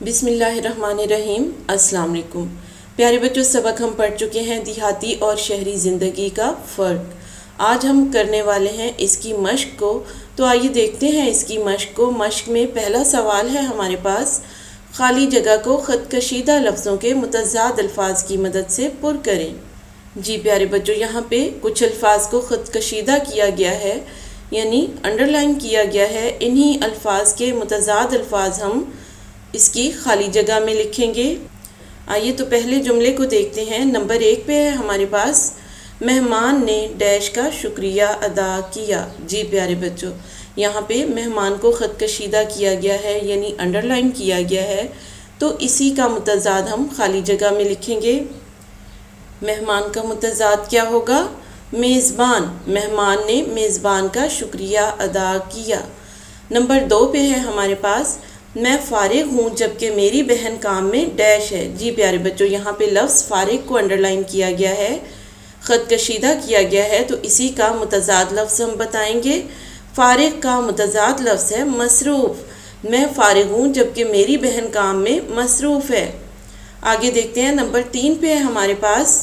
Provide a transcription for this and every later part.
بسم اللہ الرحمن الرحیم۔ السلام علیکم پیارے بچوں، سبق ہم پڑھ چکے ہیں دیہاتی اور شہری زندگی کا فرق۔ آج ہم کرنے والے ہیں اس کی مشق کو، تو آئیے دیکھتے ہیں اس کی مشق کو۔ مشق میں پہلا سوال ہے ہمارے پاس، خالی جگہ کو خط کشیدہ لفظوں کے متضاد الفاظ کی مدد سے پر کریں۔ جی پیارے بچوں، یہاں پہ کچھ الفاظ کو خط کشیدہ کیا گیا ہے، یعنی انڈر لائن کیا گیا ہے۔ انہی الفاظ کے متضاد الفاظ ہم اس کی خالی جگہ میں لکھیں گے۔ آئیے تو پہلے جملے کو دیکھتے ہیں۔ نمبر 1 پہ ہے ہمارے پاس، مہمان نے ڈیش کا شکریہ ادا کیا۔ جی پیارے بچوں، یہاں پہ مہمان کو خط کشیدہ کیا گیا ہے، یعنی انڈر لائن کیا گیا ہے، تو اسی کا متضاد ہم خالی جگہ میں لکھیں گے۔ مہمان کا متضاد کیا ہوگا؟ میزبان۔ مہمان نے میزبان کا شکریہ ادا کیا۔ نمبر 2 پہ ہے ہمارے پاس، میں فارغ ہوں جبکہ میری بہن کام میں ڈیش ہے۔ جی پیارے بچوں، یہاں پہ لفظ فارغ کو انڈر لائن کیا گیا ہے، خط کشیدہ کیا گیا ہے، تو اسی کا متضاد لفظ ہم بتائیں گے۔ فارغ کا متضاد لفظ ہے مصروف۔ میں فارغ ہوں جبکہ میری بہن کام میں مصروف ہے۔ آگے دیکھتے ہیں، نمبر 3 پہ ہے ہمارے پاس،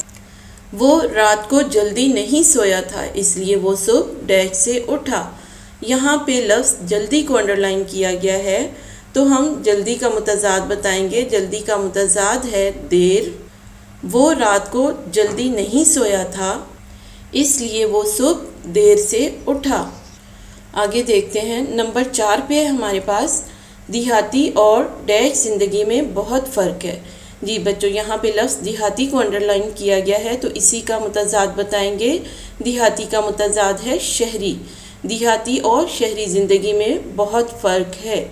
وہ رات کو جلدی نہیں سویا تھا اس لیے وہ صبح ڈیش سے اٹھا۔ یہاں پہ لفظ جلدی کو انڈر لائن کیا گیا ہے، تو ہم جلدی کا متضاد بتائیں گے۔ جلدی کا متضاد ہے دیر۔ وہ رات کو جلدی نہیں سویا تھا اس لیے وہ صبح دیر سے اٹھا۔ آگے دیکھتے ہیں، نمبر 4 پہ ہمارے پاس، دیہاتی اور ڈیش زندگی میں بہت فرق ہے۔ جی بچوں، یہاں پہ لفظ دیہاتی کو انڈر لائن کیا گیا ہے، تو اسی کا متضاد بتائیں گے۔ دیہاتی کا متضاد ہے شہری۔ دیہاتی اور شہری زندگی میں بہت فرق ہے۔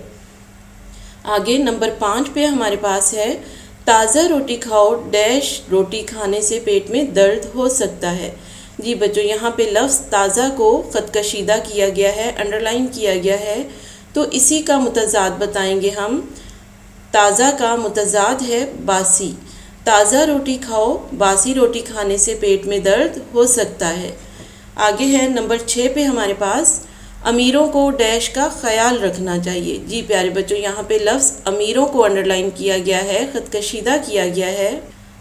آگے نمبر 5 پہ ہمارے پاس ہے، تازہ روٹی کھاؤ ڈیش روٹی کھانے سے پیٹ میں درد ہو سکتا ہے۔ جی بچوں، یہاں پہ لفظ تازہ کو خط کشیدہ کیا گیا ہے، انڈر لائن کیا گیا ہے، تو اسی کا متضاد بتائیں گے ہم۔ تازہ کا متضاد ہے باسی۔ تازہ روٹی کھاؤ، باسی روٹی کھانے سے پیٹ میں درد ہو سکتا ہے۔ آگے ہے نمبر 6 پہ ہمارے پاس، امیروں کو ڈیش کا خیال رکھنا چاہیے۔ جی پیارے بچوں، یہاں پہ لفظ امیروں کو انڈر لائن کیا گیا ہے، خط کشیدہ کیا گیا ہے،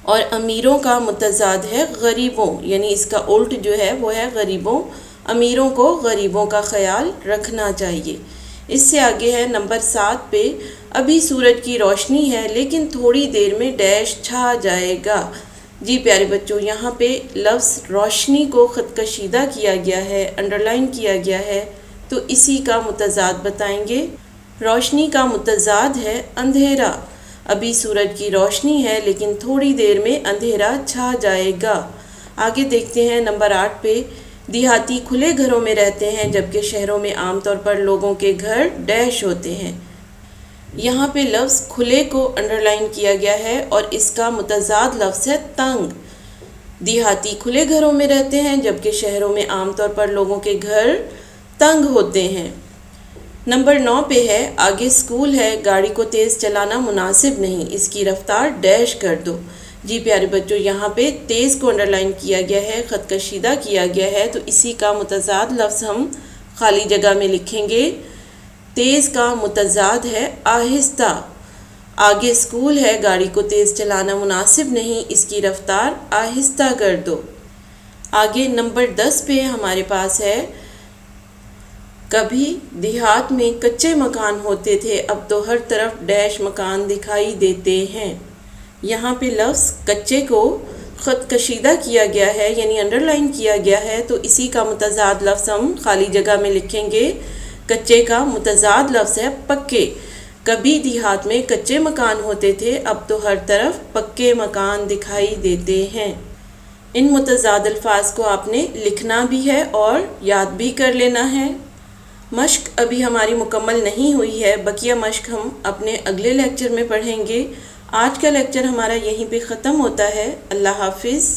اور امیروں کا متضاد ہے غریبوں، یعنی اس کا الٹ جو ہے وہ ہے غریبوں۔ امیروں کو غریبوں کا خیال رکھنا چاہیے۔ اس سے آگے ہے نمبر 7 پہ، ابھی سورج کی روشنی ہے لیکن تھوڑی دیر میں ڈیش چھا جائے گا۔ جی پیارے بچوں، یہاں پہ لفظ روشنی کو خط کشیدہ کیا گیا ہے، انڈر لائن کیا گیا ہے، تو اسی کا متضاد بتائیں گے۔ روشنی کا متضاد ہے اندھیرا۔ ابھی سورج کی روشنی ہے لیکن تھوڑی دیر میں اندھیرا چھا جائے گا۔ آگے دیکھتے ہیں نمبر 8 پہ، دیہاتی کھلے گھروں میں رہتے ہیں جبکہ شہروں میں عام طور پر لوگوں کے گھر ڈیش ہوتے ہیں۔ یہاں پہ لفظ کھلے کو انڈر لائن کیا گیا ہے اور اس کا متضاد لفظ ہے تنگ۔ دیہاتی کھلے گھروں میں رہتے ہیں جبکہ شہروں میں عام طور پر لوگوں کے گھر تنگ ہوتے ہیں۔ نمبر 9 پہ ہے، آگے اسکول ہے، گاڑی کو تیز چلانا مناسب نہیں، اس کی رفتار ڈیش کر دو۔ جی پیارے بچوں، یہاں پہ تیز کو انڈر لائن کیا گیا ہے، خط کشیدہ کیا گیا ہے، تو اسی کا متضاد لفظ ہم خالی جگہ میں لکھیں گے۔ تیز کا متضاد ہے آہستہ۔ آگے اسکول ہے، گاڑی کو تیز چلانا مناسب نہیں، اس کی رفتار آہستہ کر دو۔ آگے نمبر 10 پہ ہمارے پاس ہے، کبھی دیہات میں کچے مکان ہوتے تھے اب تو ہر طرف ڈیش مکان دکھائی دیتے ہیں۔ یہاں پہ لفظ کچے کو خط کشیدہ کیا گیا ہے، یعنی انڈر لائن کیا گیا ہے، تو اسی کا متضاد لفظ ہم خالی جگہ میں لکھیں گے۔ کچے کا متضاد لفظ ہے پکے۔ کبھی دیہات میں کچے مکان ہوتے تھے اب تو ہر طرف پکے مکان دکھائی دیتے ہیں۔ ان متضاد الفاظ کو آپ نے لکھنا بھی ہے اور یاد بھی کر لینا ہے۔ مشق ابھی ہماری مکمل نہیں ہوئی ہے، بقیہ مشق ہم اپنے اگلے لیکچر میں پڑھیں گے۔ آج کا لیکچر ہمارا یہیں پہ ختم ہوتا ہے۔ اللہ حافظ۔